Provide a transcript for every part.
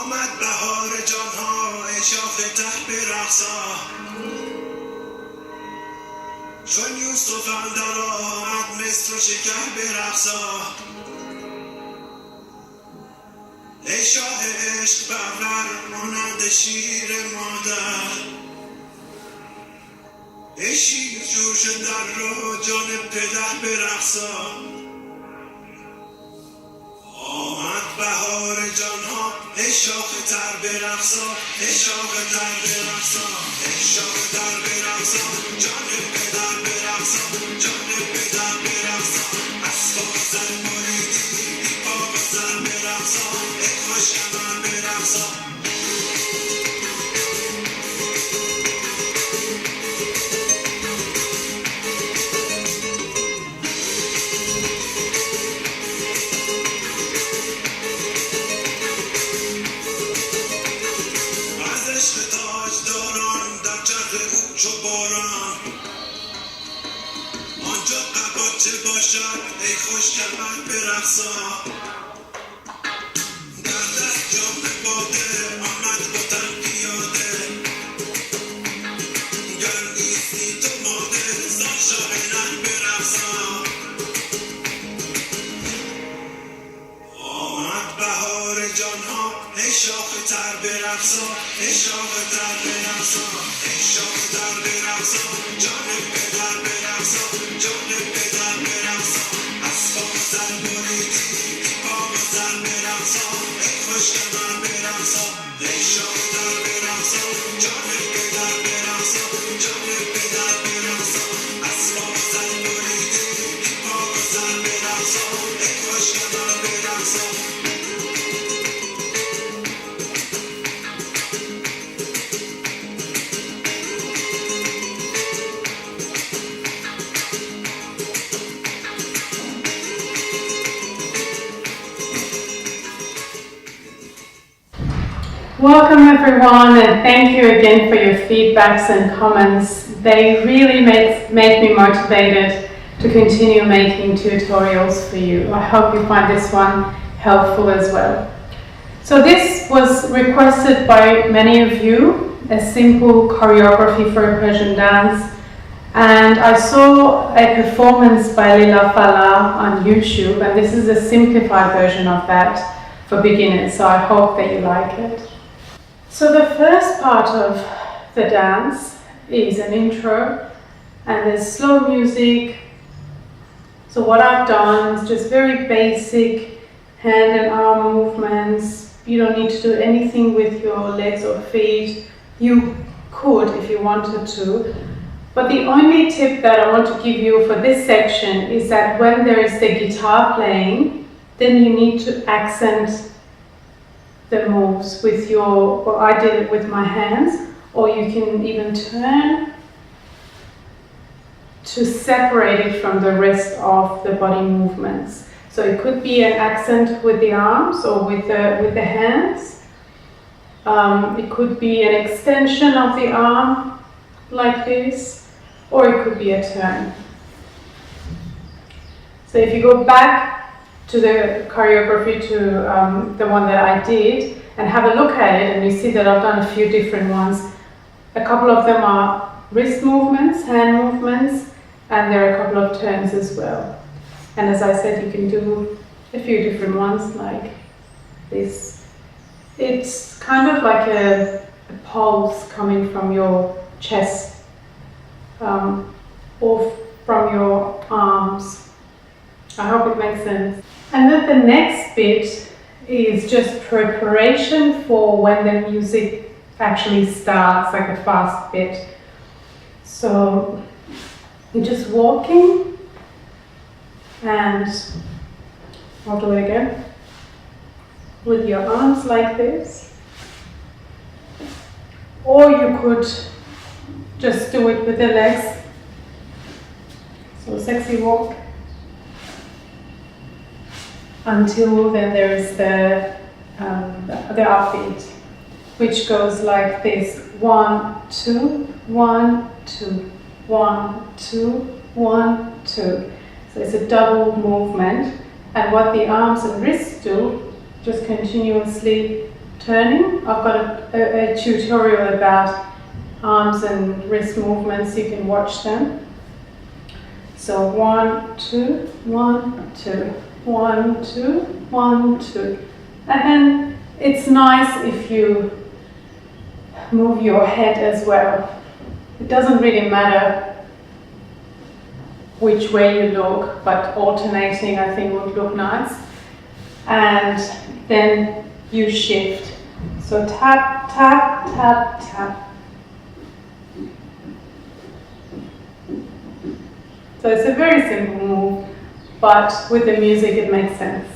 آمد بهار جانها ای شاخ ته به رقصا، چون یوسف اندر آمد مصر و شکر به رقصا. ای شاه عشق پرور مانند شیر مادر، ای شیر جوش در رو جان پدر به رقصا. آمد بهار جانها ای شاخ تر به رقصا، ای شاخ تر به رقصا، ای شاخ تر به رقصا، جان پدر به رقصا، جان پدر به رقصا. اسباب سر بریدی بی پا به سر به رقصا، ای خوش کمر به رقصا. چو باران آنجا قباچه باشد ای خوش کمر به رقصا. در دست جام باده آمد بتن پیاده، گر نیستی تو ماده زان شاهینان به رقصا. آمد بهار جانها ای شاخ تر به رقصا، ای شاخ تر به رقصا، ای شاخ تر به رقصا، جان پدر به رقصا، جان پدر به رقصا. اسباب سر بریدی بی پا به سر به رقصا، ای خوش کمر به رقصا، ای شاخ تر به رقصا، جان پدر به رقصا، جان پدر به رقصا. اسباب سر بریدی بی پا به سر به رقصا، ای خوش کمر به رقصا. Welcome everyone, and thank you again for your feedbacks and comments. They really make me motivated to continue making tutorials for you. I hope you find this one helpful as well. So this was requested by many of you, a simple choreography for a Persian dance, and I saw a performance by Lila Falah on YouTube, and this is a simplified version of that for beginners, so I hope that you like it. So the first part of the dance is an intro, and there's slow music. So what I've done is just very basic hand and arm movements. You don't need to do anything with your legs or feet. You could if you wanted to. But the only tip that I want to give you for this section is that when there is the guitar playing, then you need to accent the moves with your, well, I did it with my hands, or you can even turn to separate it from the rest of the body movements. So it could be an accent with the arms or with the hands. It could be an extension of the arm like this, or it could be a turn. So if you go back to the choreography, to the one that I did, and have a look at it, and you see that I've done a few different ones. A couple of them are wrist movements, hand movements, and there are a couple of turns as well. And as I said, you can do a few different ones like this. It's kind of like a pulse coming from your chest or from your arms. I hope it makes sense. And then the next bit is just preparation for when the music actually starts, like a fast bit. So you're just walking, and I'll do it again, with your arms like this. Or you could just do it with the legs. So sexy walk. Until then there is the upbeat, which goes like this: 1, 2, 1, 2, 1, 2, 1, 2. So it's a double movement, and what the arms and wrists do, just continuously turning. I've got a tutorial about arms and wrist movements, you can watch them. So 1, 2, 1, 2, 1, 2, 1, 2. And then it's nice if you move your head as well. It doesn't really matter which way you look, but alternating I think would look nice. And then you shift. So tap, tap, tap, tap. So it's a very simple move, but with the music it makes sense.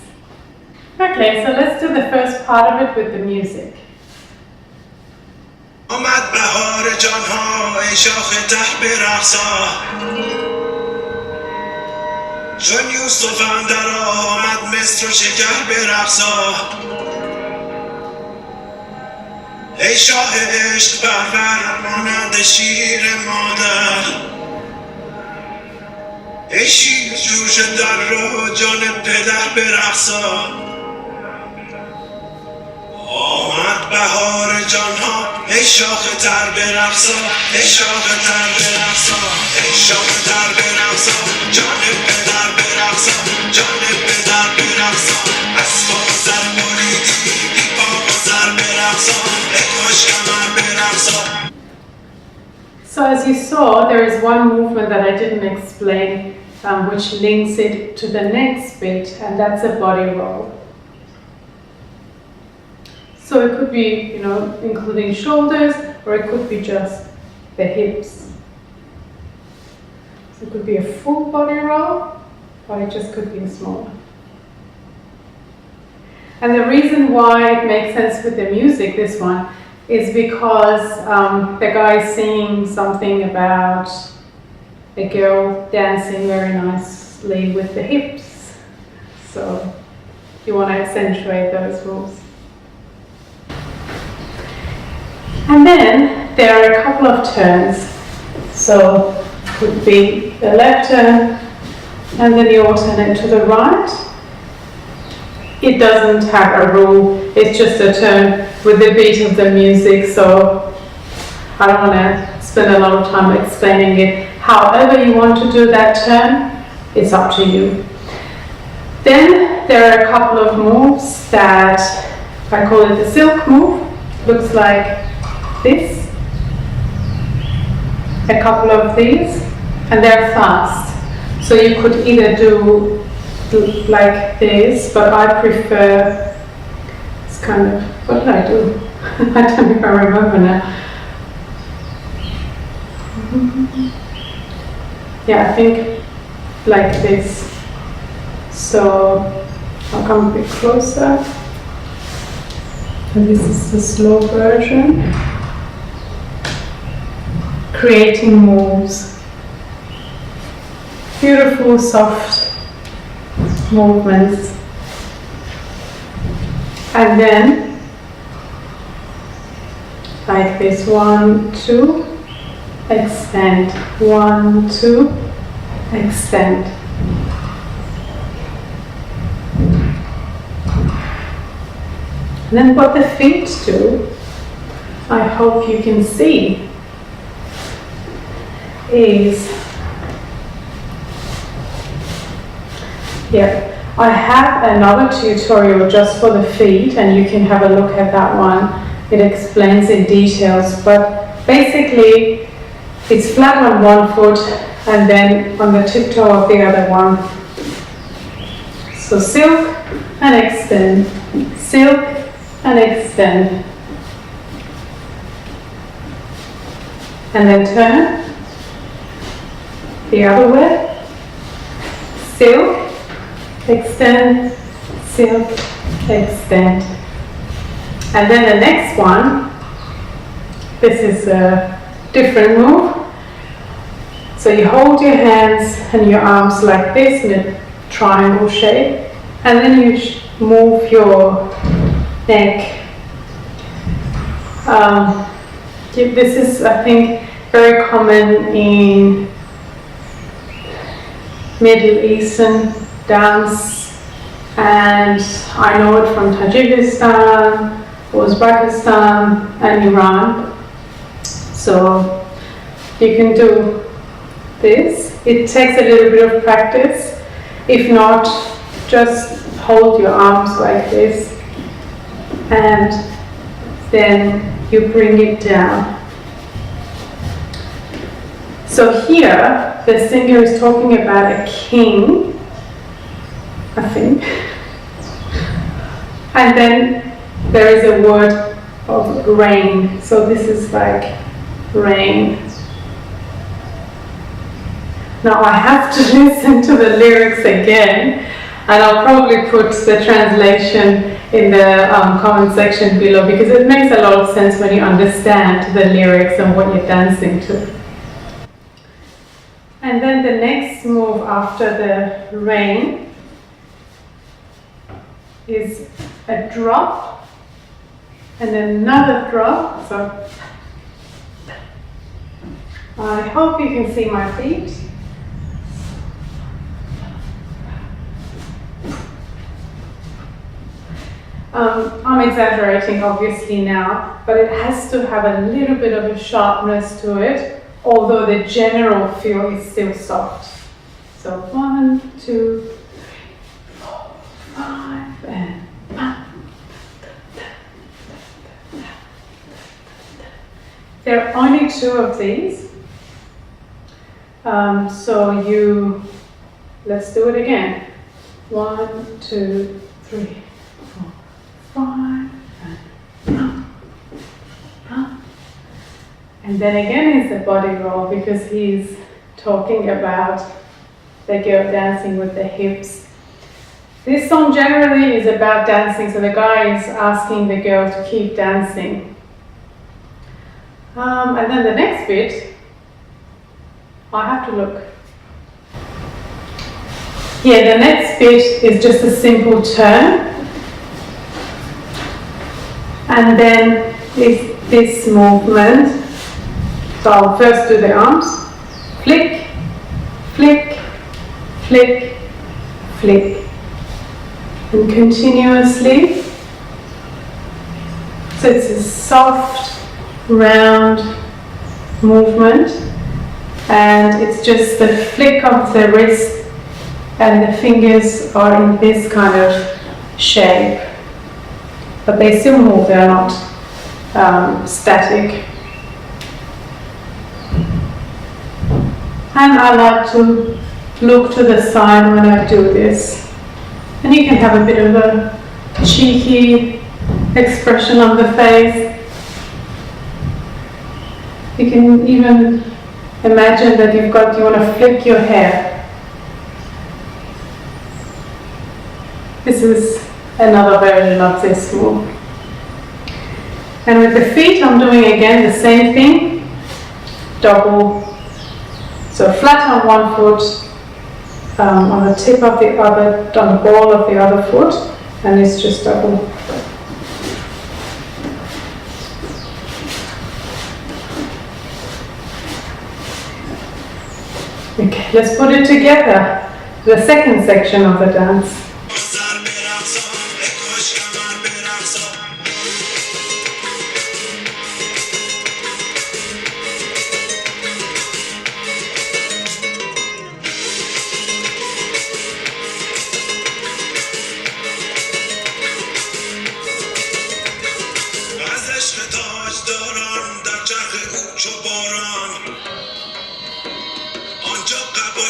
Okay, so let's do the first part of it with the music. آمد بهار جانها ای شاخ ته برقصا چون یوسفم در آمد مصر و شکر برقصا ای شاه عشق پرور مانند شیر مادر ای شیر جوش در رو جان پدر برقصا آمد بهار جانها ای شاخ تر برقصا ای شاخ تر برقصا ای شاخ تر برقصا جان پدر برقصا جان پدر برقصا از پا سر بریدی بی پا سر برقصا ای خوش کمر برقصا. So as you saw, there is one movement that I didn't explain, which links it to the next bit, and that's a body roll. So it could be, including shoulders, or it could be just the hips. So it could be a full body roll, or it just could be small. And the reason why it makes sense with the music, this one, is because the guy is singing something about a girl dancing very nicely with the hips. So you want to accentuate those moves. And then there are a couple of turns. So it would be the left turn and then you alternate to the right. It doesn't have a rule, it's just a turn with the beat of the music, so I don't want to spend a lot of time explaining it. However you want to do that turn, it's up to you. Then there are a couple of moves that I call it the silk move. Looks like this. A couple of these, and they're fast. So you could either do like this, but I prefer, it's kind of, what did I do? I don't know if I remember now. Yeah, I think like this. So I'll come a bit closer. And this is the slow version. Creating moves. Beautiful, soft movements. And then like this, 1, 2, extend, 1, 2, extend. And then what the feet do, I hope you can see, is, I have another tutorial just for the feet and you can have a look at that one. It explains in details, but basically it's flat on one foot and then on the tiptoe of the other one. So silk and extend, silk and extend. And then turn the other way, silk, extend, silk, extend. And then the next one, this is a different move. So you hold your hands and your arms like this in a triangle shape, and then you move your neck. This is, I think, very common in Middle Eastern dance, and I know it from Tajikistan Uzbekistan and Iran. So you can do this. It takes a little bit of practice. If not, just hold your arms like this and then you bring it down. So here the singer is talking about a king, I think, and then there is a word of rain. So this is like rain. Now I have to listen to the lyrics again, and I'll probably put the translation in the comment section below, because it makes a lot of sense when you understand the lyrics and what you're dancing to. And then the next move after the rain is a drop and another drop. So I hope you can see my feet. I'm exaggerating obviously now, but it has to have a little bit of a sharpness to it, although the general feel is still soft. So 1, 2, 3, 4, 5, and 1. There are only 2 of these. Let's do it again. 1, 2, 3, 4, 5, and then again is the body roll, because he's talking about the girl dancing with the hips. This song generally is about dancing, so the guy is asking the girl to keep dancing. And then the next bit, I have to look. Yeah, the next bit is just a simple turn. And then is this movement. So I'll first do the arms. Flick, flick, flick, flick. And continuously. So it's a soft, round movement. And it's just the flick of the wrist, and the fingers are in this kind of shape. But they still move, they're not static. And I like to look to the side when I do this. And you can have a bit of a cheeky expression on the face. You can even imagine that you want to flick your hair. This is another version of this move. And with the feet, I'm doing again the same thing. Double. So flat on one foot, on the tip of the other, on the ball of the other foot, and it's just double. Okay, let's put it together. The second section of the dance.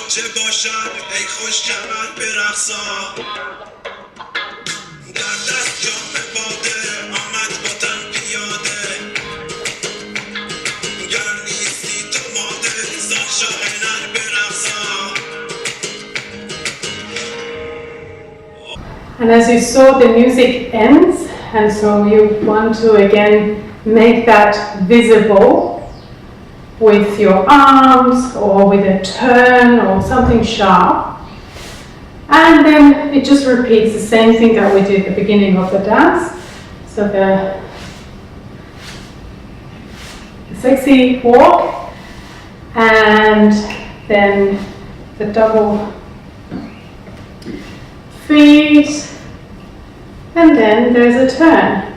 چه باشد ای خوش کمر برقصا در دست جام باده آمد با تن پیاده گر نیستی تو ماده زان شاه نر برقصا. And as you saw, the music ends, and so you want to again make that visible with your arms or with a turn or something sharp. And then it just repeats the same thing that we did at the beginning of the dance. So the sexy walk, and then the double feet, and then there's a turn.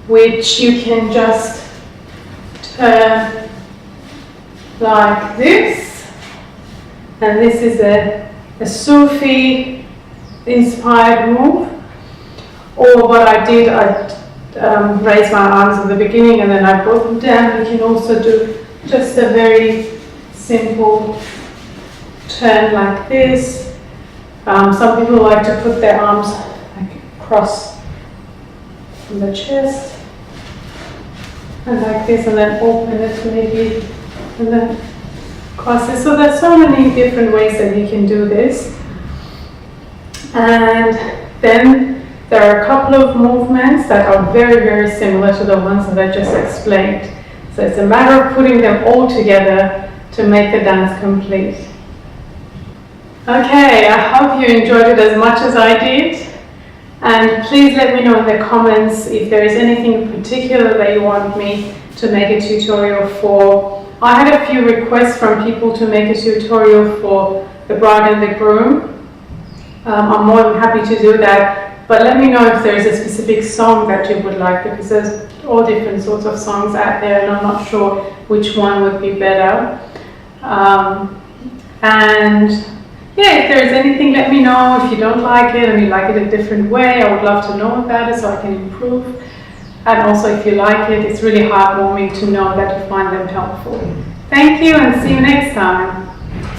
which you can just turn like this. And this is a Sufi inspired move. Or what I did, I raised my arms at the beginning and then I brought them down. You can also do just a very simple turn like this. Some people like to put their arms like across from the chest and like this, and then open it maybe, and then cross it. So there's so many different ways that you can do this. And then there are a couple of movements that are very, very similar to the ones that I just explained. So it's a matter of putting them all together to make the dance complete. Okay, I hope you enjoyed it as much as I did. And please let me know in the comments if there is anything in particular that you want me to make a tutorial for. I had a few requests from people to make a tutorial for the bride and the groom. I'm more than happy to do that, but let me know if there is a specific song that you would like, because there's all different sorts of songs out there and I'm not sure which one would be better. And yeah, if there is anything, let me know. If you don't like it and you like it a different way, I would love to know about it so I can improve. And also if you like it, it's really heartwarming to know that you find them helpful. Thank you and see you next time.